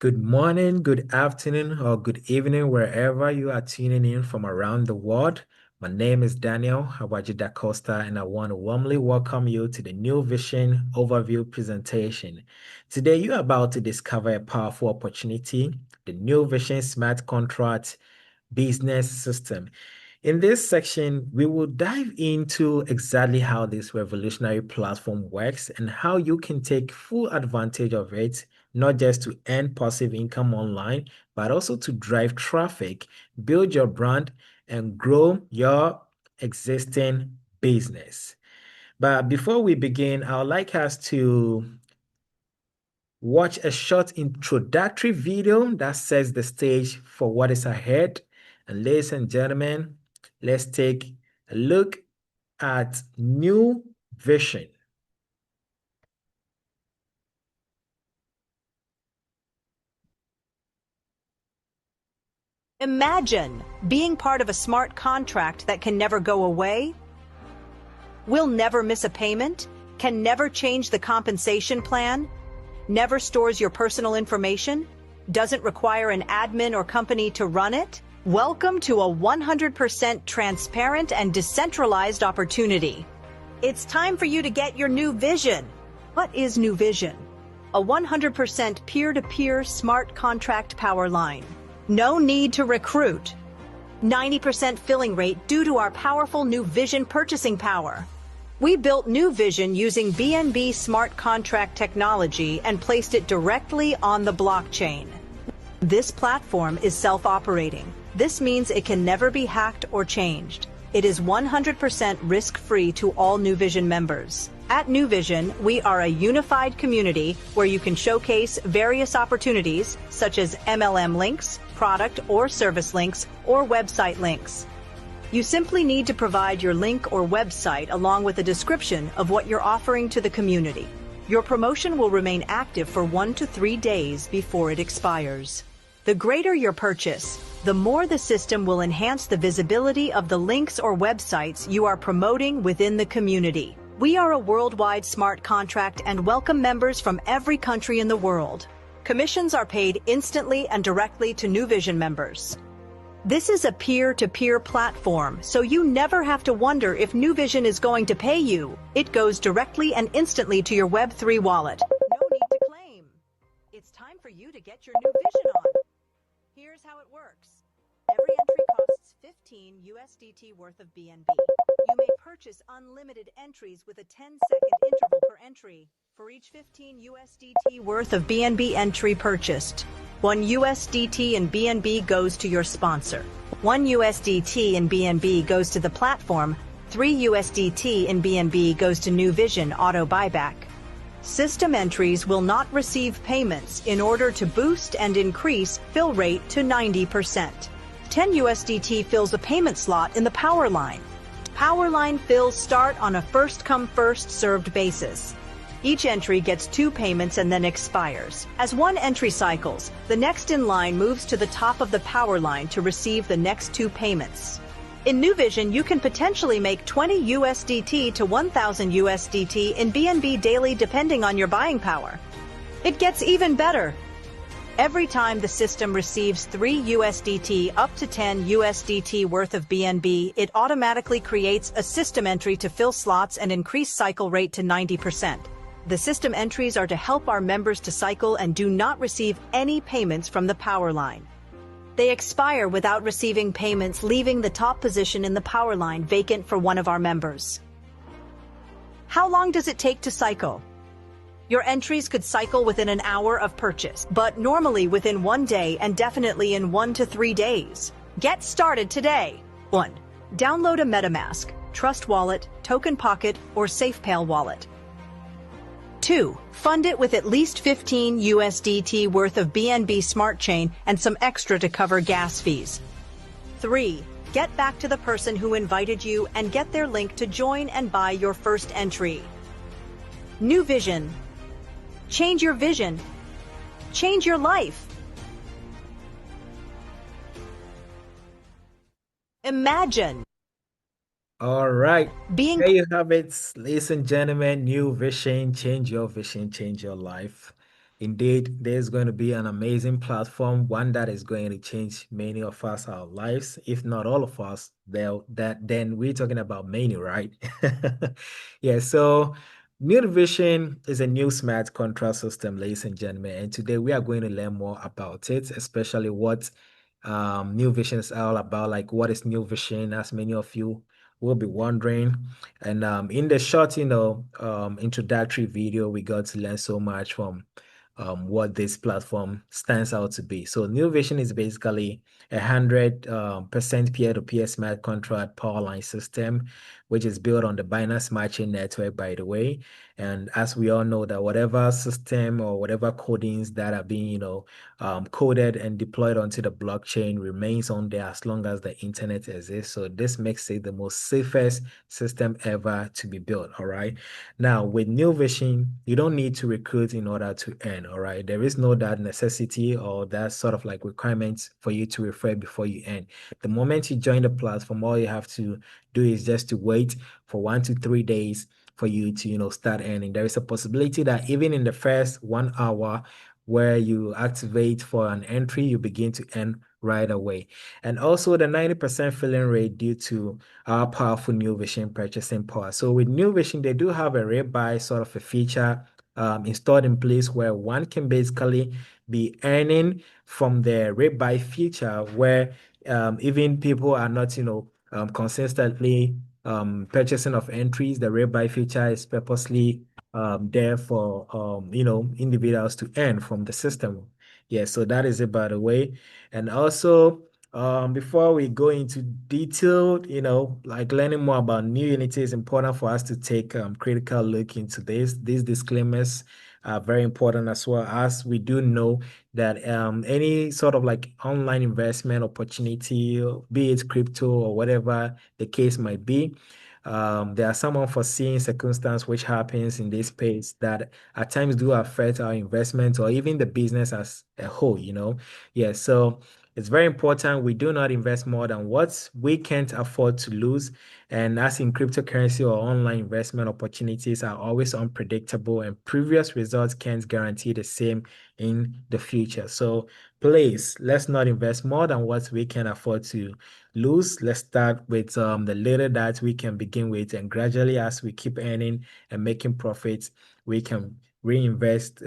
Good morning, good afternoon, or good evening, wherever you are tuning in from around the world. My name is Daniel Hawaji Da Costa, and I want to warmly welcome you to the New Vision Overview presentation. Today, you are about to discover a powerful opportunity, the New Vision Smart Contract Business System. In this section, we will dive into exactly how this revolutionary platform works and how you can take full advantage of it, not just to earn passive income online, but also to drive traffic, build your brand, and grow your existing business. But before we begin, I would like us to watch a short introductory video that sets the stage for what is ahead. And ladies and gentlemen, let's take a look at New Vision. Imagine being part of a smart contract that can never go away, will never miss a payment, can never change the compensation plan, never stores your personal information, doesn't require an admin or company to run it. Welcome to a 100% transparent and decentralized opportunity. It's time for you to get your new vision. What is Nuvizion? A 100% peer-to-peer smart contract power line. No need to recruit. 90% filling rate due to our powerful Nuvizion purchasing power. We built Nuvizion using BNB smart contract technology and placed it directly on the blockchain. This platform is self-operating. This means it can never be hacked or changed. It is 100% risk-free to all Nuvizion members. At Nuvizion, we are a unified community where you can showcase various opportunities such as MLM links, product or service links, or website links. You simply need to provide your link or website along with a description of what you're offering to the community. Your promotion will remain active for 1 to 3 days before it expires. The greater your purchase, the more the system will enhance the visibility of the links or websites you are promoting within the community. We are a worldwide smart contract and welcome members from every country in the world. Commissions are paid instantly and directly to Nuvizion members. This is a peer-to-peer platform, so you never have to wonder if Nuvizion is going to pay you. It goes directly and instantly to your Web3 wallet. No need to claim. It's time for you to get your Nuvizion on. Here's how it works. Every entry costs 15 USDT worth of BNB. You may purchase unlimited entries with a 10-second interval per entry. For each 15 USDT worth of BNB entry purchased, 1 USDT in BNB goes to your sponsor. 1 USDT in BNB goes to the platform. 3 USDT in BNB goes to Nuvizion auto buyback. System entries will not receive payments in order to boost and increase fill rate to 90%. 10 USDT fills a payment slot in the power line. Power line fills start on a first-come, first-served basis. Each entry gets 2 payments and then expires. As one entry cycles, the next in line moves to the top of the power line to receive the next 2 payments. In Nuvizion, you can potentially make 20 USDT to 1,000 USDT in BNB daily depending on your buying power. It gets even better. Every time the system receives 3 USDT up to 10 USDT worth of BNB, it automatically creates a system entry to fill slots and increase cycle rate to 90%. The system entries are to help our members to cycle and do not receive any payments from the power line. They expire without receiving payments, leaving the top position in the power line vacant for one of our members. How long does it take to cycle? Your entries could cycle within an hour of purchase, but normally within 1 day and definitely in 1 to 3 days. Get started today. 1. Download a MetaMask, Trust Wallet, Token Pocket, or SafePal wallet. 2. Fund it with at least 15 USDT worth of BNB Smart Chain and some extra to cover gas fees. 3. Get back to the person who invited you and get their link to join and buy your first entry. Nuvizion. Change your vision. Change your life. Imagine. All right. Being There you have it, ladies and gentlemen. New vision, change your life. Indeed, there's going to be an amazing platform, one that is going to change many of us our lives, if not all of us. Then we're talking about many, right? Yeah, so Nuvizion is a new smart contract system, ladies and gentlemen, and today we are going to learn more about it, especially what New Vision is all about. Like, what is New Vision? As many of you will be wondering. And in the short, introductory video, we got to learn so much from what this platform stands out to be. So New Vision is basically 100% peer-to-peer smart contract power line system, which is built on the Binance Smart Chain network, by the way. And as we all know, that whatever system or whatever codings that are being, coded and deployed onto the blockchain remains on there as long as the internet exists. So this makes it the most safest system ever to be built. All right. Now, with New Vision, you don't need to recruit in order to earn. All right. There is no that necessity or that sort of like requirements for you to refer before you earn. The moment you join the platform, all you have to do is just to wait for 1 to 3 days for you to, start earning. There is a possibility that even in the first 1 hour, where you activate for an entry, you begin to earn right away. And also the 90% filling rate due to our powerful New Vision purchasing power. So with New Vision, they do have a rate buy sort of a feature installed in place where one can basically be earning from the rate buy feature where even people are not, consistently purchasing of entries. The rate buy feature is purposely there for individuals to earn from the system. Yeah, so that is it by the way. And also, before we go into detailed, like learning more about new Unity, is important for us to take critical look into this. These disclaimers are very important as well, as we do know that any sort of like online investment opportunity, be it crypto or whatever the case might be, there are some unforeseen circumstances which happens in this space that at times do affect our investment or even the business as a whole. Yeah, so it's very important we do not invest more than what we can't afford to lose. And as in cryptocurrency or online investment opportunities are always unpredictable and previous results can't guarantee the same in the future. So please, let's not invest more than what we can afford to lose. Let's start with the little that we can begin with, and gradually, as we keep earning and making profits, we can reinvest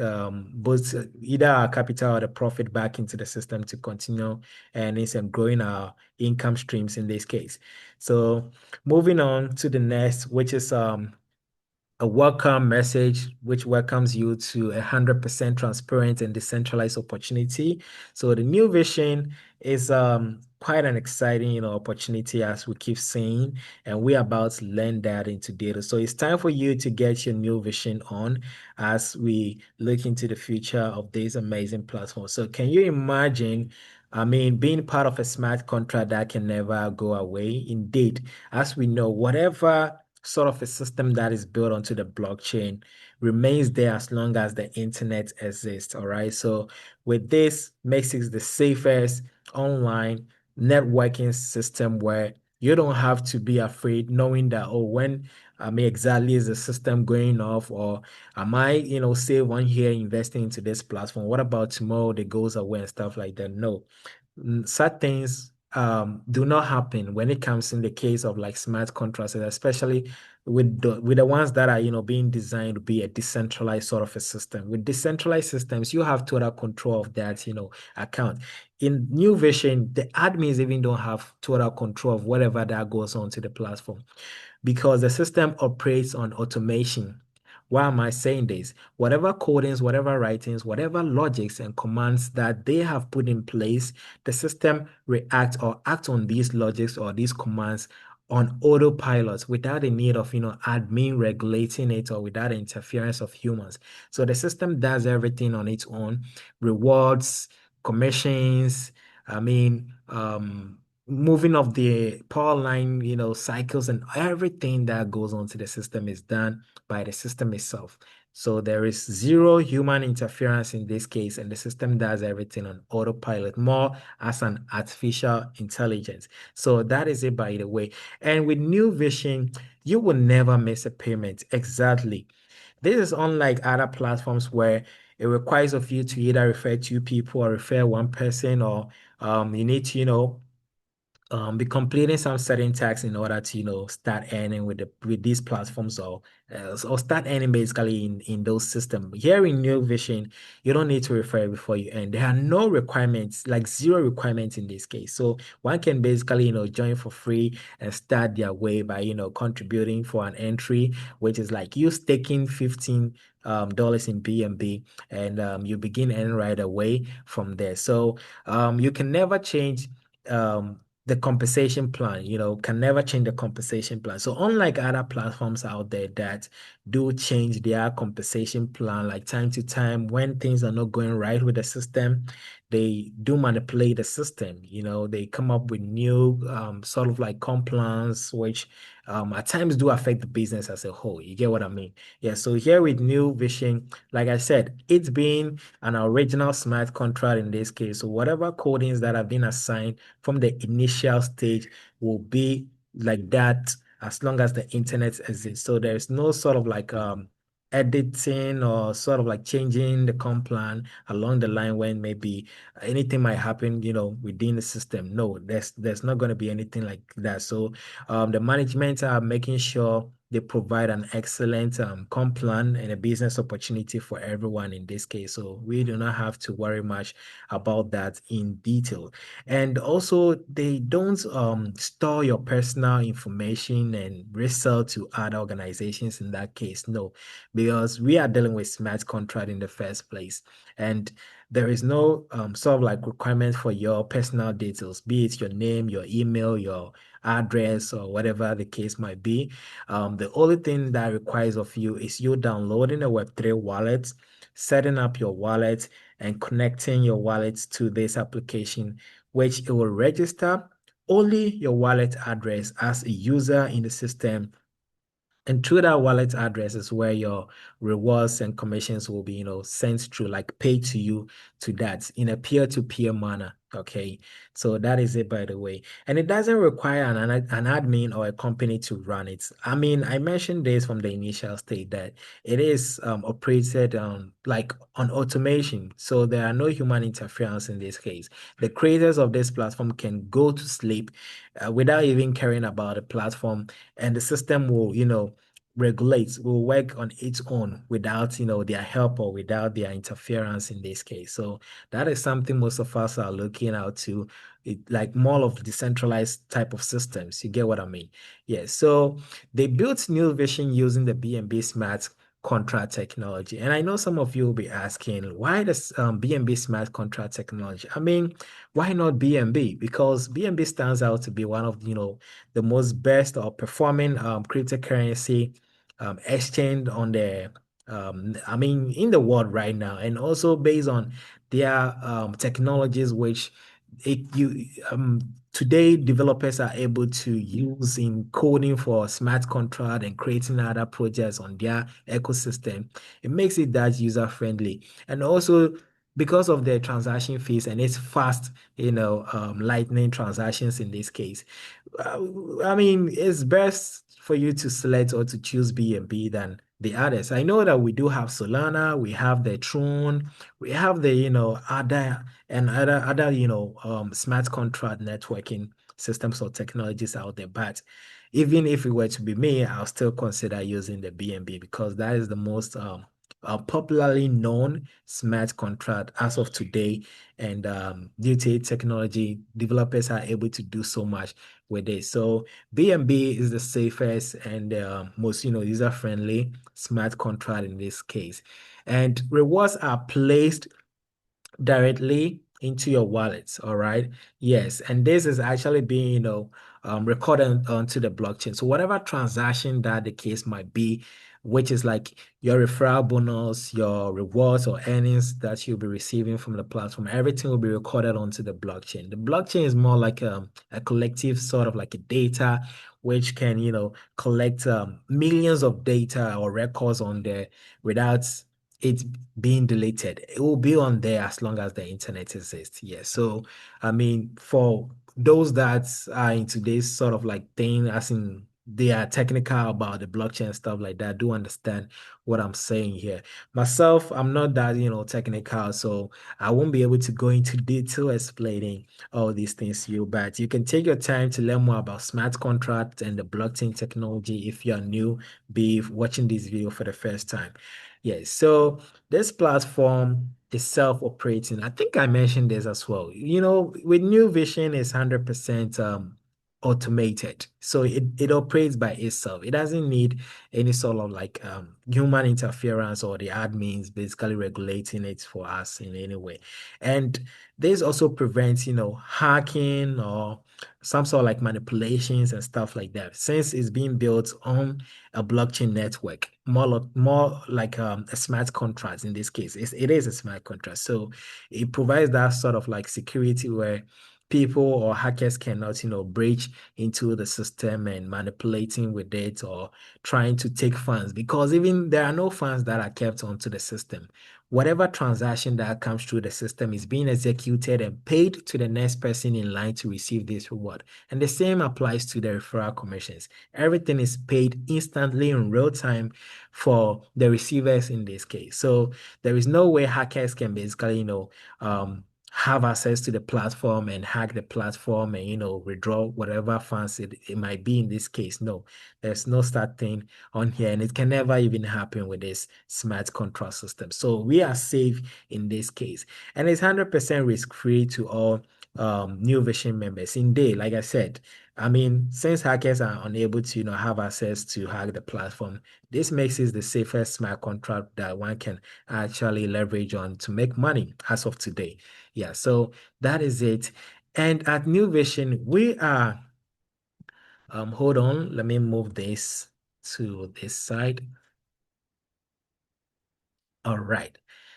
both either our capital or the profit back into the system to continue earnings and growing our income streams in this case. So moving on to the next, which is a welcome message which welcomes you to 100% transparent and decentralized opportunity. So the new vision is quite an exciting, opportunity as we keep saying, and we're about to learn that into data. So it's time for you to get your new vision on as we look into the future of this amazing platform. So can you imagine? I mean, being part of a smart contract that can never go away. Indeed, as we know, whatever sort of a system that is built onto the blockchain remains there as long as the internet exists. All right. So with this makes it the safest online networking system where you don't have to be afraid knowing that, oh, when I mean exactly is the system going off, or am I, say one here investing into this platform? What about tomorrow that goes away and stuff like that? No, such things do not happen when it comes in the case of like smart contracts, and especially with the ones that are being designed to be a decentralized sort of a system. With decentralized systems, you have total control of that account. In New Vision, the admins even don't have total control of whatever that goes on to the platform because the system operates on automation. Why am I saying this? Whatever codings, whatever writings, whatever logics and commands that they have put in place, the system reacts or acts on these logics or these commands on autopilot without the need of admin regulating it or without the interference of humans. So the system does everything on its own, rewards, commissions, I mean, moving of the power line, cycles and everything that goes on to the system is done by the system itself. So there is zero human interference in this case, and the system does everything on autopilot, more as an artificial intelligence. So that is it, by the way. And with New Vision, you will never miss a payment. Exactly. This is unlike other platforms where it requires of you to either refer two people or refer one person, or you need to, be completing some certain tasks in order to, start earning with these platforms, or start earning basically in those systems. Here in New Vision, you don't need to refer before you earn. There are no requirements, like zero requirements in this case. So one can basically, join for free and start their way by, contributing for an entry, which is like you staking 15 dollars in BNB, and you begin earning right away from there. So you can never change the compensation plan, can never change the compensation plan. So unlike other platforms out there that do change their compensation plan like time to time when things are not going right with the system, they do manipulate the system. They come up with new sort of like comp plans, which at times do affect the business as a whole. You get what I mean? Yeah. So here with New Vision, like I said, it's been an original smart contract in this case. So whatever codings that have been assigned from the initial stage will be like that as long as the internet exists. So there's no sort of like editing or sort of like changing the comp plan along the line when maybe anything might happen, within the system. No, there's not going to be anything like that. So the management are making sure they provide an excellent comp plan and a business opportunity for everyone in this case. So we do not have to worry much about that in detail. And also, they don't store your personal information and resell to other organizations in that case. No, because we are dealing with smart contract in the first place. And there is no sort of like requirement for your personal details, be it your name, your email, your address, or whatever the case might be. The only thing that requires of you is you downloading a Web3 wallet, setting up your wallet, and connecting your wallet to this application, which it will register only your wallet address as a user in the system, and through that wallet address is where your rewards and commissions will be, sent through, like paid to you to that in a peer-to-peer manner. Okay. So that is it, by the way. And it doesn't require an admin or a company to run it. I mean, I mentioned this from the initial state that it is operated on like on automation. So there are no human interference in this case. The creators of this platform can go to sleep without even caring about the platform, and the system will, regulate, will work on its own without, their help or without their interference in this case. So that is something most of us are looking out to, like more of the decentralized type of systems. You get what I mean? Yeah. So they built New Vision using the BNB Smart contract technology. And I know some of you will be asking, why does BNB Smart contract technology? I mean, why not BNB? Because BNB stands out to be one of, the most best or performing cryptocurrency exchange on the I mean in the world right now, and also based on their technologies which you today developers are able to use in coding for smart contract and creating other projects on their ecosystem. It makes it that user friendly, and also because of the transaction fees and it's fast, lightning transactions in this case. I mean, it's best for you to select or to choose BNB than the others. I know that we do have Solana, we have the Tron, we have the, other, smart contract networking systems or technologies out there. But even if it were to be me, I'll still consider using the BNB because that is the most popularly known smart contract as of today. And due to technology, developers are able to do so much with it. So BNB is the safest and most, user-friendly smart contract in this case. And rewards are placed directly into your wallets. All right. Yes. And this is actually being, recorded onto the blockchain. So whatever transaction that the case might be, which is like your referral bonus, your rewards or earnings that you'll be receiving from the platform, everything will be recorded onto the blockchain. The blockchain is more like a collective sort of like a data which can, collect millions of data or records on there without it being deleted. It will be on there as long as the internet exists. Yeah. So, I mean, for those that are in today's sort of like thing, as in they are technical about the blockchain and stuff like that do understand what I'm saying here. Myself, I'm not that, technical, so I won't be able to go into detail explaining all these things to you, but you can take your time to learn more about smart contracts and the blockchain technology if you're new, be watching this video for the first time. Yes, so this platform is self-operating. I think I mentioned this as well. With New Vision, it's 100% automated. So it operates by itself. It doesn't need any sort of like human interference or the admins basically regulating it for us in any way. And this also prevents, hacking or some sort of like manipulations and stuff like that. Since it's being built on a blockchain network, more like a smart contract in this case. It is a smart contract. So it provides that sort of like security where people or hackers cannot, breach into the system and manipulating with it or trying to take funds because even there are no funds that are kept onto the system. Whatever transaction that comes through the system is being executed and paid to the next person in line to receive this reward. And the same applies to the referral commissions. Everything is paid instantly in real time for the receivers in this case. So there is no way hackers can basically, have access to the platform and hack the platform and withdraw whatever funds it might be in this case. No, there's no such thing on here, and it can never even happen with this smart contract system. So we are safe in this case, and it's 100% risk-free to all New Vision members. Indeed, like I said, I mean, since hackers are unable to, have access to hack the platform, this makes it the safest smart contract that one can actually leverage on to make money as of today. Yeah, so that is it. And at New Vision, we are, hold on, let me move this to this side. All right.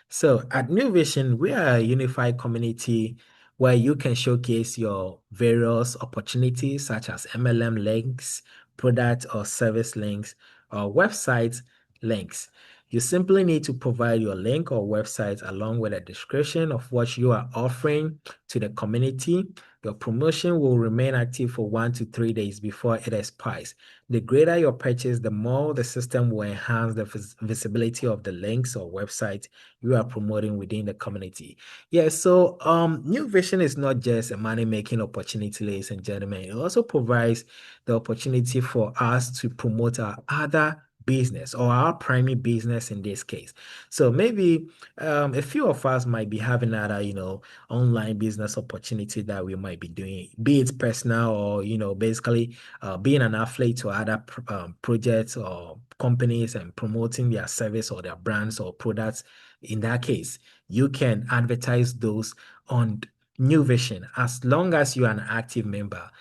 So at New Vision, we are a unified community where you can showcase your various opportunities such as MLM links, product or service links, or website links. You simply need to provide your link or website along with a description of what you are offering to the community. Your promotion will remain active for 1 to 3 days before it expires. The greater your purchase, the more the system will enhance the visibility of the links or websites you are promoting within the community. Yeah, so New Vision is not just a money-making opportunity, ladies and gentlemen. It also provides the opportunity for us to promote our other business or our primary business in this case. So maybe a few of us might be having other, online business opportunity that we might be doing, be it personal or, basically being an affiliate to other projects or companies and promoting their service or their brands or products. In that case, you can advertise those on New Vision as long as you are an active member,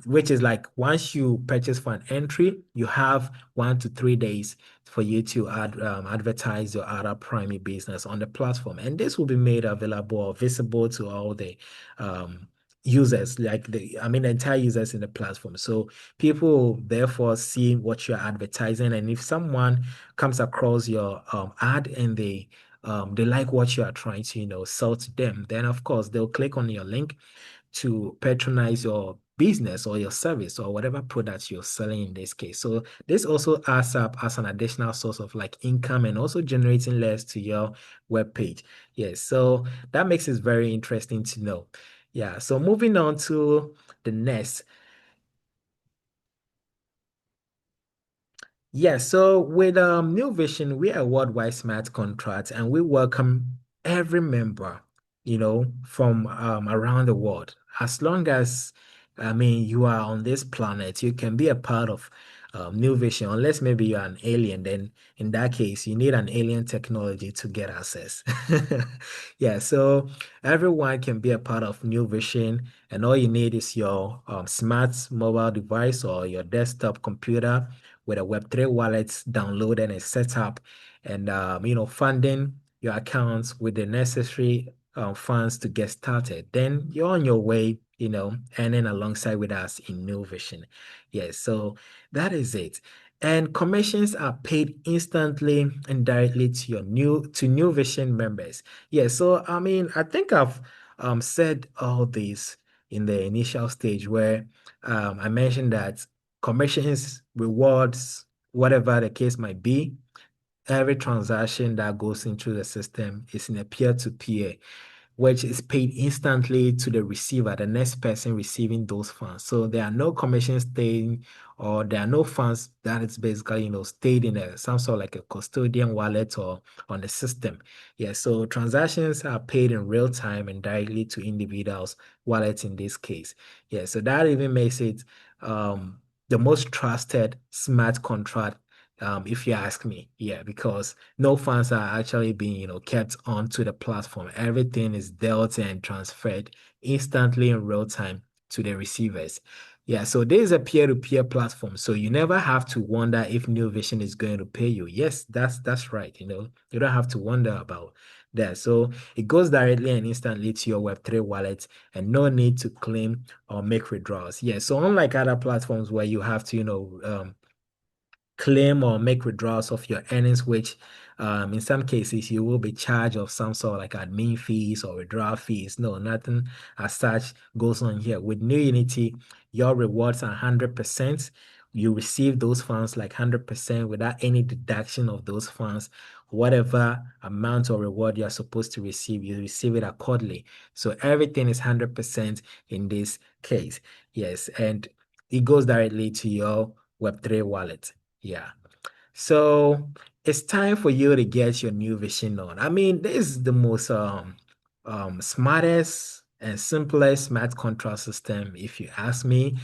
which is like once you purchase for an entry, you have 1 to 3 days for you to advertise your other primary business on the platform. And this will be made available or visible to all the users, like the entire users in the platform. So people therefore see what you're advertising. And if someone comes across your ad and they like what you are trying to, sell to them, then of course they'll click on your link to patronize your business or your service or whatever products you're selling in this case. So this also adds up as an additional source of like income and also generating less to your web page. Yes, so that makes it very interesting to know. Yeah, so moving on to the next. Yeah, so with New Vision, we are a worldwide smart contract and we welcome every member, from around the world. As long as, you are on this planet, you can be a part of New Vision, unless maybe you're an alien, then in that case, you need an alien technology to get access. Yeah, so everyone can be a part of New Vision, and all you need is your smart mobile device or your desktop computer with a Web3 wallet downloaded and set up and, funding your accounts with the necessary funds to get started. Then you're on your way, earning alongside with us in New Vision. Yes, so that is it. And commissions are paid instantly and directly to New Vision members. Yeah, so I think I've said all this in the initial stage where I mentioned that commissions, rewards, whatever the case might be, every transaction that goes into the system is in a peer-to-peer, which is paid instantly to the receiver, the next person receiving those funds. So there are no commissions staying, or there are no funds that is basically, stayed in some sort of like a custodian wallet or on the system. Yeah, so transactions are paid in real time and directly to individuals' wallets in this case. Yeah, so that even makes it the most trusted smart contract, if you ask me. Yeah, because no funds are actually being, kept onto the platform. Everything is dealt and transferred instantly in real time to the receivers. Yeah, so there is a peer-to-peer platform. So you never have to wonder if New Vision is going to pay you. Yes, that's right. You don't have to wonder about that. So it goes directly and instantly to your Web3 wallet and no need to claim or make withdrawals. Yeah, so unlike other platforms where you have to, claim or make withdrawals of your earnings, which in some cases you will be charged of some sort of like admin fees or withdrawal fees. No, nothing as such goes on here. With New Unity, your rewards are 100%. You receive those funds like 100% without any deduction of those funds. Whatever amount or reward you're supposed to receive, you receive it accordingly. So everything is 100% in this case. Yes, and it goes directly to your Web3 wallet. Yeah. So it's time for you to get your new vision on. I mean, this is the most smartest and simplest smart contract system, if you ask me.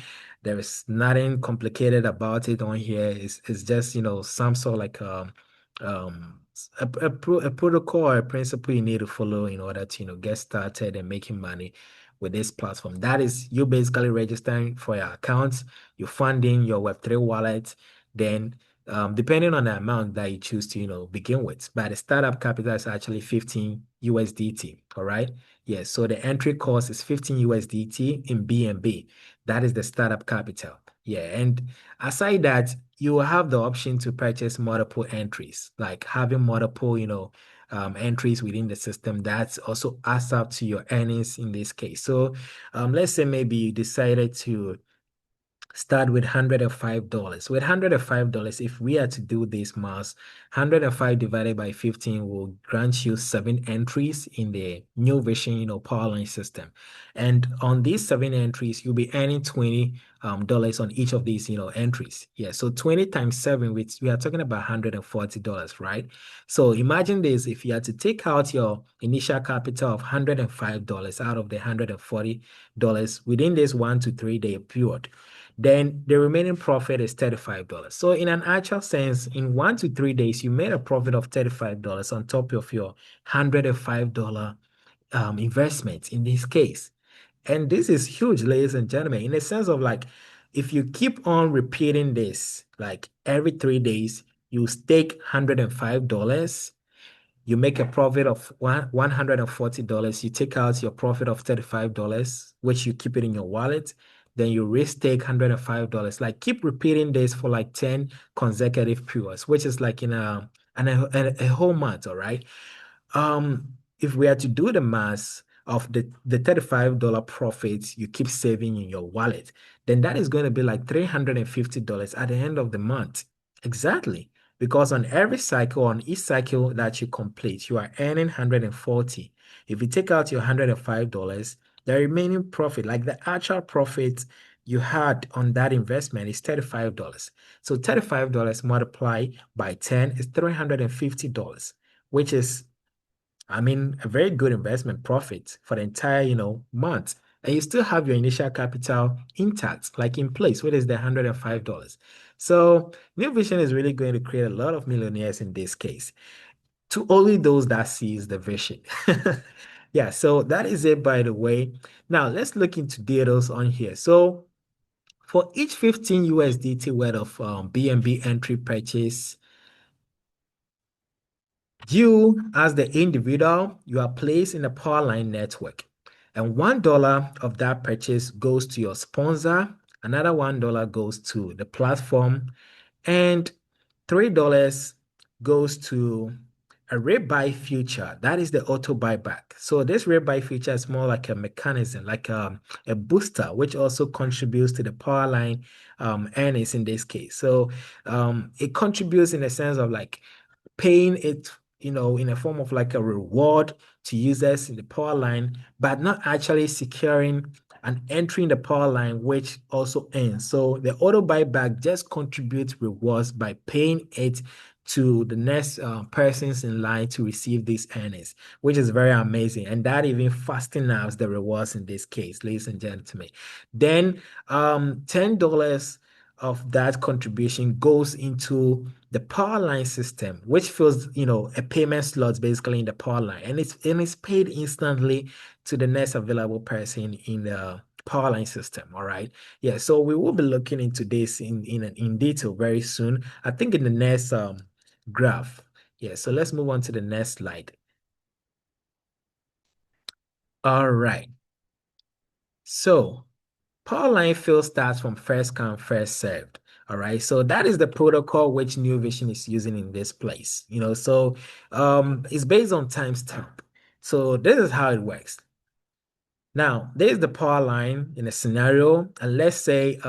There is nothing complicated about it on here. It's just, some sort of like a protocol or a principle you need to follow in order to, get started and making money with this platform. That is you basically registering for your account, you funding your Web3 wallet, then depending on the amount that you choose to, begin with. But the startup capital is actually 15 USDT. All right. Yes. So the entry cost is 15 USDT in BNB. That is the startup capital. Yeah. And aside that, you will have the option to purchase multiple entries, like having multiple, entries within the system. That also adds up to your earnings in this case. So let's say maybe you decided to start with $105. With $105, if we are to do this math, 105 divided by 15 will grant you 7 entries in the New Vision, Powerline system. And on these 7 entries, you'll be earning $20 on each of these, entries. Yeah, so 20 times 7, which we are talking about $140, right? So imagine this, if you had to take out your initial capital of $105 out of the $140 within this 1 to 3 day period, then the remaining profit is $35. So in an actual sense, in 1 to 3 days, you made a profit of $35 on top of your $105 investment in this case. And this is huge, ladies and gentlemen, in the sense of like, if you keep on repeating this, like every 3 days, you stake $105, you make a profit of $140. You take out your profit of $35, which you keep it in your wallet. Then you restake $105. Like keep repeating this for like 10 consecutive periods, which is like in a whole month, all right? If we are to do the math of the $35 profits you keep saving in your wallet, then that is going to be like $350 at the end of the month. Exactly. Because on every cycle, on each cycle that you complete, you are earning 140. If you take out your $105, the remaining profit, like the actual profit you had on that investment is $35. So $35 multiplied by 10 is $350, which is, I mean, a very good investment profit for the entire, month. And you still have your initial capital intact, like in place, which is the $105. So New Vision is really going to create a lot of millionaires in this case. To only those that sees the vision. Yeah, so that is it, by the way. Now let's look into details on here. So for each 15 USDT worth of BNB entry purchase, you, as the individual, you are placed in a Powerline network, and $1 of that purchase goes to your sponsor, another $1 goes to the platform, and $3 goes to a rate buy feature, that is the auto buyback. So this rate buy feature is more like a mechanism, like a booster, which also contributes to the power line earnings in this case. So it contributes in the sense of like paying it, in a form of like a reward to users in the power line, but not actually securing and entering the power line, which also ends. So the auto buyback just contributes rewards by paying it to the next persons in line to receive these earnings, which is very amazing. And that even fastens the rewards in this case, ladies and gentlemen. Then $10 of that contribution goes into the power line system, which fills, a payment slot basically in the power line, and it's paid instantly to the next available person in the power line system. All right. Yeah. So we will be looking into this in detail very soon. I think in the next graph. Yeah. So let's move on to the next slide. All right. So power line fill starts from first come, first served. All right. So that is the protocol which New Vision is using in this place. So it's based on timestamp. So this is how it works. Now, there's the power line in a scenario, and let's say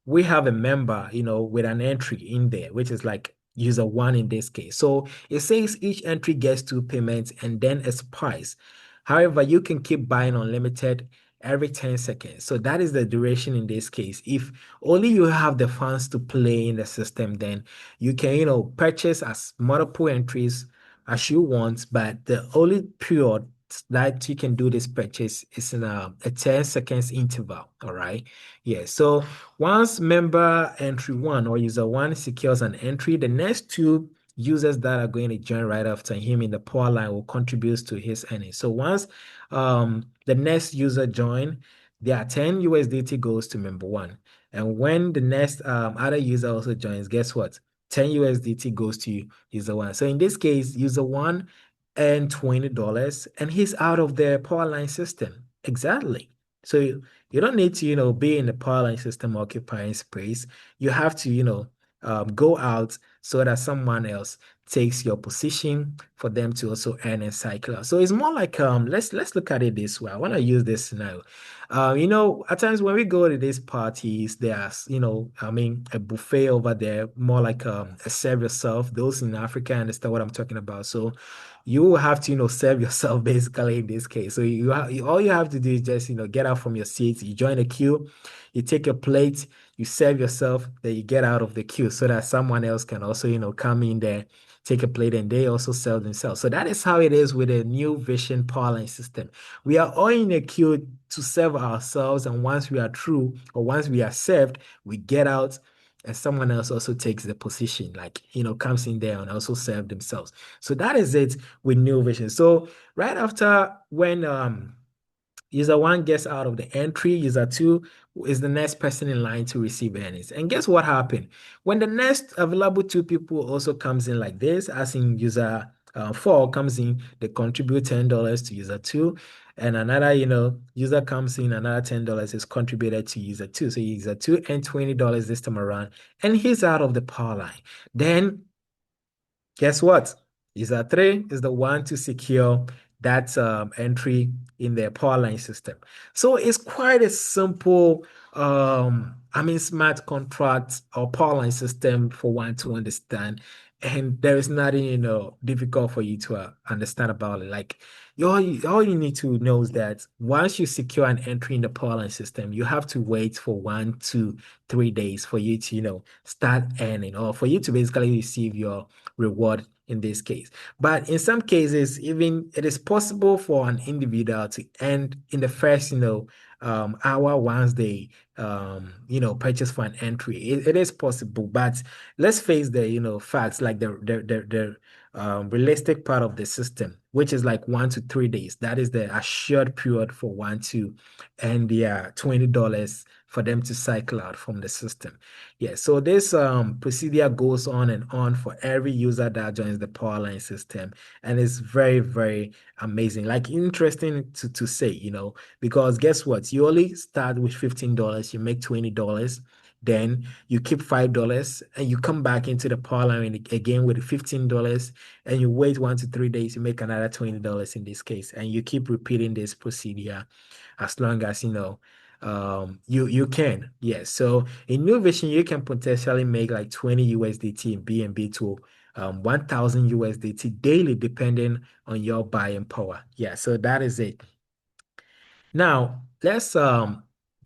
we have a member, with an entry in there, which is like user one in this case. So it says each entry gets two payments and then expires. However, you can keep buying unlimited every 10 seconds. So that is the duration in this case. If only you have the funds to play in the system, then you can, purchase as multiple entries as you want, but the only period that you can do this purchase is in a 10 seconds interval. All right. Yeah. So once member entry one or user one secures an entry, the next two users that are going to join right after him in the power line will contribute to his earnings. So once the next user join, their 10 USDT goes to member one. And when the next other user also joins, guess what? 10 USDT goes to user one. So in this case, user one earned $20 and he's out of the power line system. Exactly. So you don't need to, be in the power line system occupying space. You have to, go out so that someone else takes your position for them to also earn and cycle out. So it's more like let's look at it this way. I want to use this scenario. At times when we go to these parties, there's, I mean, a buffet over there, more like a serve yourself. Those in Africa understand what I'm talking about. So you will have to, serve yourself basically in this case. So all you have to do is just, get out from your seat, you join a queue, you take a plate, you serve yourself, then you get out of the queue so that someone else can also, come in there, take a plate, and they also serve themselves. So that is how it is with a New Vision power line system. We are all in a queue to serve ourselves, and once we are through or once we are served, we get out and someone else also takes the position, like, comes in there and also serve themselves. So that is it with New Vision. So right after when user one gets out of the entry, user two is the next person in line to receive earnings. And guess what happened? When the next available two people also comes in like this, as in user four comes in, they contribute $10 to user two, and another, user comes in, another $10 is contributed to user two. So user two and $20 this time around, and he's out of the power line. Then guess what? User three is the one to secure that entry in their power line system. So it's quite a simple, smart contract or power line system for one to understand. And there is nothing, difficult for you to understand about it. Like, all you need to know is that once you secure an entry in the power line system, you have to wait for 1 to 3 days for you to, start earning, or for you to basically receive your reward in this case. But in some cases, even it is possible for an individual to end in the first, hour once they, purchase for an entry. It is possible, but let's face the, facts, like the realistic part of the system, which is like 1 to 3 days. That is the assured period for one to earn their $20 for them to cycle out from the system. Yeah, so this procedure goes on and on for every user that joins the Powerline system, and it's very, very amazing. Like, interesting to say, because guess what? You only start with $15, you make $20, then you keep $5 and you come back into the power line again with $15 and you wait 1 to 3 days, you make another $20 in this case. And you keep repeating this procedure as long as you can. Yes. So in New Vision, you can potentially make like 20 USDT in BNB to 1,000 USDT daily, depending on your buying power. Yeah, so that is it. Now, let's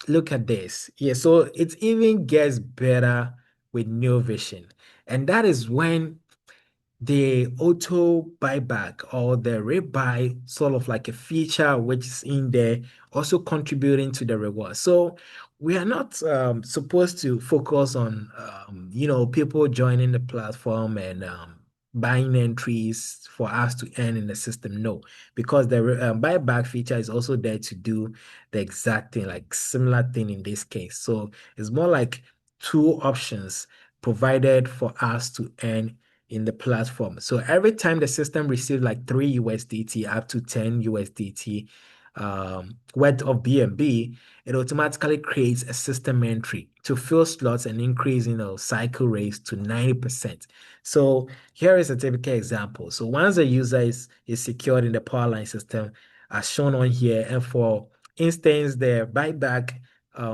look at this. Yeah, so it even gets better with New Vision. And that is when the auto buyback or the rebuy sort of like a feature which is in there also contributing to the reward. So we are not supposed to focus on people joining the platform and buying entries for us to earn in the system. No, because the buyback feature is also there to do the exact thing, like similar thing in this case. So it's more like two options provided for us to earn in the platform. So every time the system receives like 3 USDT up to 10 USDT worth of BNB, it automatically creates a system entry to fill slots and increase, cycle rates to 90%. So here is a typical example. So once a user is secured in the Powerline system, as shown on here, and for instance, the buyback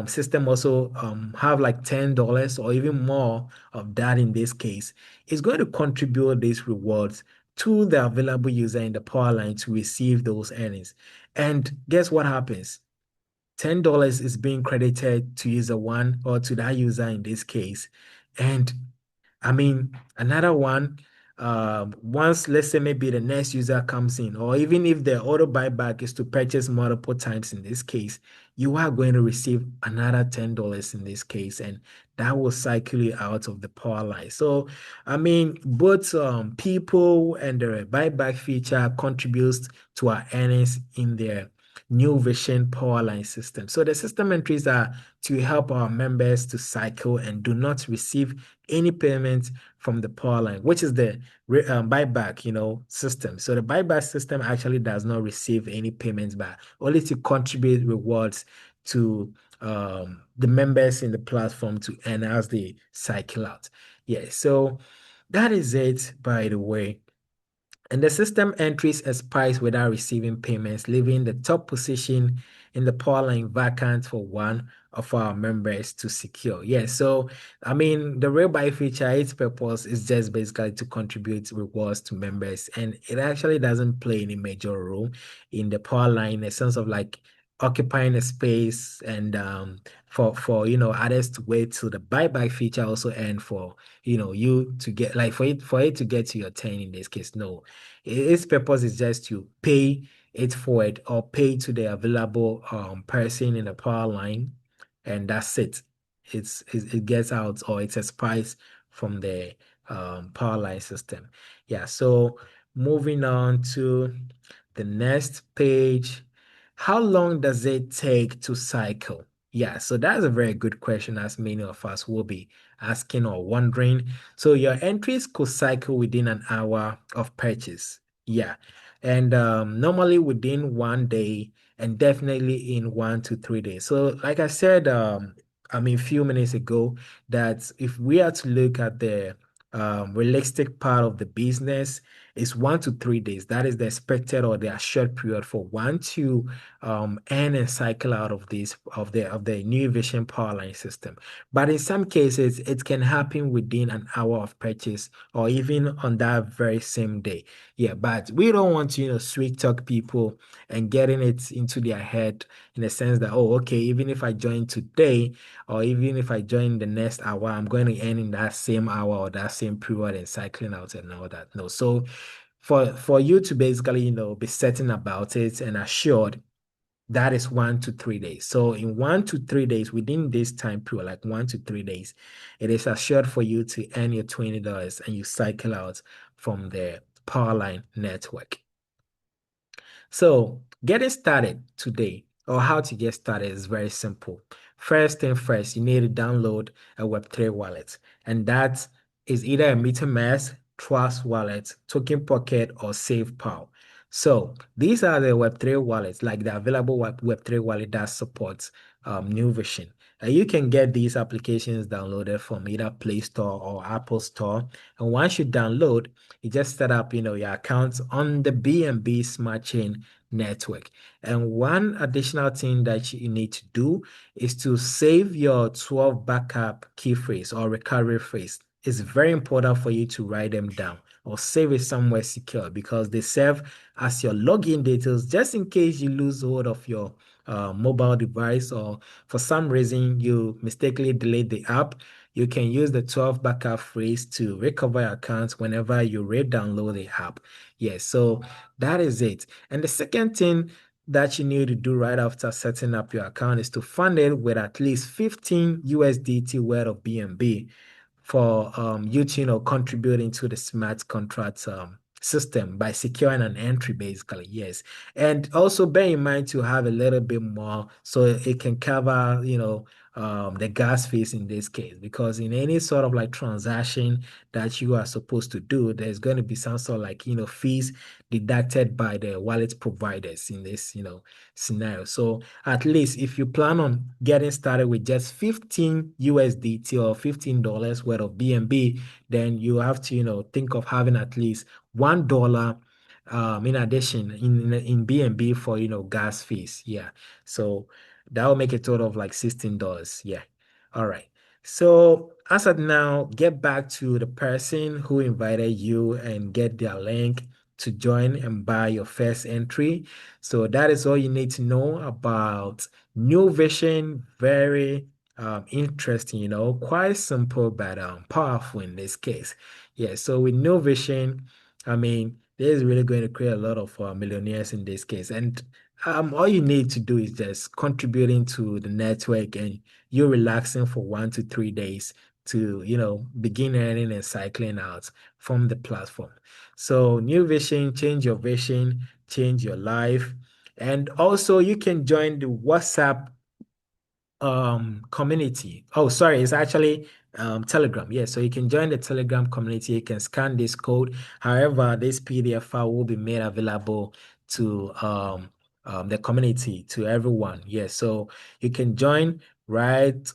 system also have like $10 or even more of that in this case, is going to contribute these rewards to the available user in the power line to receive those earnings. And guess what happens? $10 is being credited to user one or to that user in this case. And I mean, another one, once let's say maybe the next user comes in, or even if the auto buyback is to purchase multiple times in this case, you are going to receive another $10 in this case, and that will cycle you out of the power line. So, I mean, both people and the buyback feature contributes to our earnings in their New Vision power line system. So the system entries are to help our members to cycle and do not receive any payment from the power line, which is the buyback, system. So the buyback system actually does not receive any payments back, only to contribute rewards to the members in the platform to earn as they cycle out. Yeah, so that is it, by the way. And the system entries expires without receiving payments, leaving the top position in the power line vacant for one of our members to secure. Yeah, so I mean, the real buy feature, its purpose is just basically to contribute rewards to members, and it actually doesn't play any major role in the power line in the sense of like occupying a space and for others to wait till the buyback feature also and for you to get like for it to get to your 10 in this case. No, its purpose is just to pay it forward or pay to the available person in the power line, and that's it. It gets out or it expires from the power line system. Yeah, so moving on to the next page. How long does it take to cycle? Yeah, so that's a very good question, as many of us will be asking or wondering. So your entries could cycle within an hour of purchase. Yeah. And normally within 1 day and definitely in 1 to 3 days. So like I said, I mean, a few minutes ago, that if we are to look at the realistic part of the business, is 1 to 3 days. That is the expected or the assured period for one to earn and cycle out of this of the new vision power line system. But in some cases, it can happen within an hour of purchase or even on that very same day. Yeah, but we don't want to, sweet talk people and getting it into their head in the sense that, oh, okay, even if I join today or even if I join the next hour, I'm going to earn in that same hour or that same period and cycling out and all that. No, so for you to basically, be certain about it and assured, that is 1 to 3 days. So in 1 to 3 days, within this time period, like 1 to 3 days, it is assured for you to earn your $20 and you cycle out from the Powerline network. So getting started today, or how to get started, is very simple. First thing first, you need to download a Web3 wallet, and that is either a MetaMask, Trust Wallet, Token Pocket, or SafePal. So these are the Web3 wallets, like the available Web3 wallet that supports New Vision. You can get these applications downloaded from either Play Store or Apple Store. And once you download, you just set up, your accounts on the BNB Smart Chain network. And one additional thing that you need to do is to save your 12 backup key phrase or recovery phrase. It's very important for you to write them down or save it somewhere secure because they serve as your login details just in case you lose hold of your mobile device or for some reason you mistakenly delete the app. You can use the 12 backup phrase to recover your account whenever you re-download the app. Yes, so that is it. And the second thing that you need to do right after setting up your account is to fund it with at least 15 USDT worth of BNB for you to, contributing to the smart contracts system by securing an entry, basically. Yes. And also bear in mind to have a little bit more so it can cover, the gas fees in this case, because in any sort of like transaction that you are supposed to do, there's going to be some sort of like, fees deducted by the wallet providers in this, scenario. So at least if you plan on getting started with just 15 USDT or $15 worth of BNB, then you have to, think of having at least $1 in addition in BNB for, gas fees. Yeah. So that will make a total of like $16. Yeah. All right. So as of now, get back to the person who invited you and get their link to join and buy your first entry. So that is all you need to know about New Vision. Very interesting, quite simple but powerful in this case. Yeah, so with New Vision, I mean, this is really going to create a lot of millionaires in this case. And all you need to do is just contributing to the network and you relaxing for 1 to 3 days to, begin earning and cycling out from the platform. So New Vision, change your vision, change your life. And also you can join the WhatsApp community. Oh, sorry, it's actually Telegram. Yeah, so you can join the Telegram community. You can scan this code. However, this PDF file will be made available to the community, to everyone. Yeah, so you can join right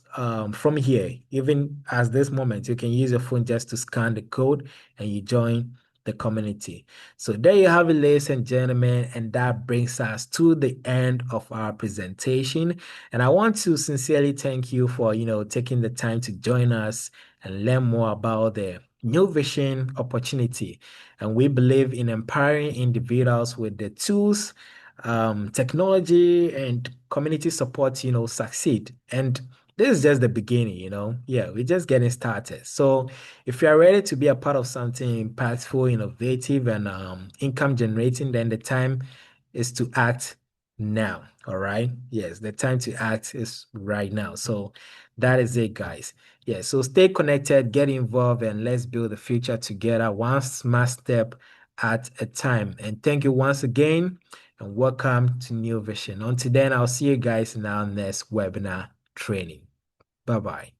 from here. Even as this moment, you can use your phone just to scan the code and you join the community. So there you have it, ladies and gentlemen, and that brings us to the end of our presentation. And I want to sincerely thank you for, taking the time to join us and learn more about the New Vision opportunity. And we believe in empowering individuals with the tools, technology, and community support, succeed. And this is just the beginning, Yeah, we're just getting started. So if you are ready to be a part of something impactful, innovative, and income generating, then the time is to act now. All right. Yes, the time to act is right now. So that is it, guys. Yeah. So stay connected, get involved, and let's build the future together, one smart step at a time. And thank you once again, and welcome to New Vision. Until then, I'll see you guys in our next webinar training. Bye bye.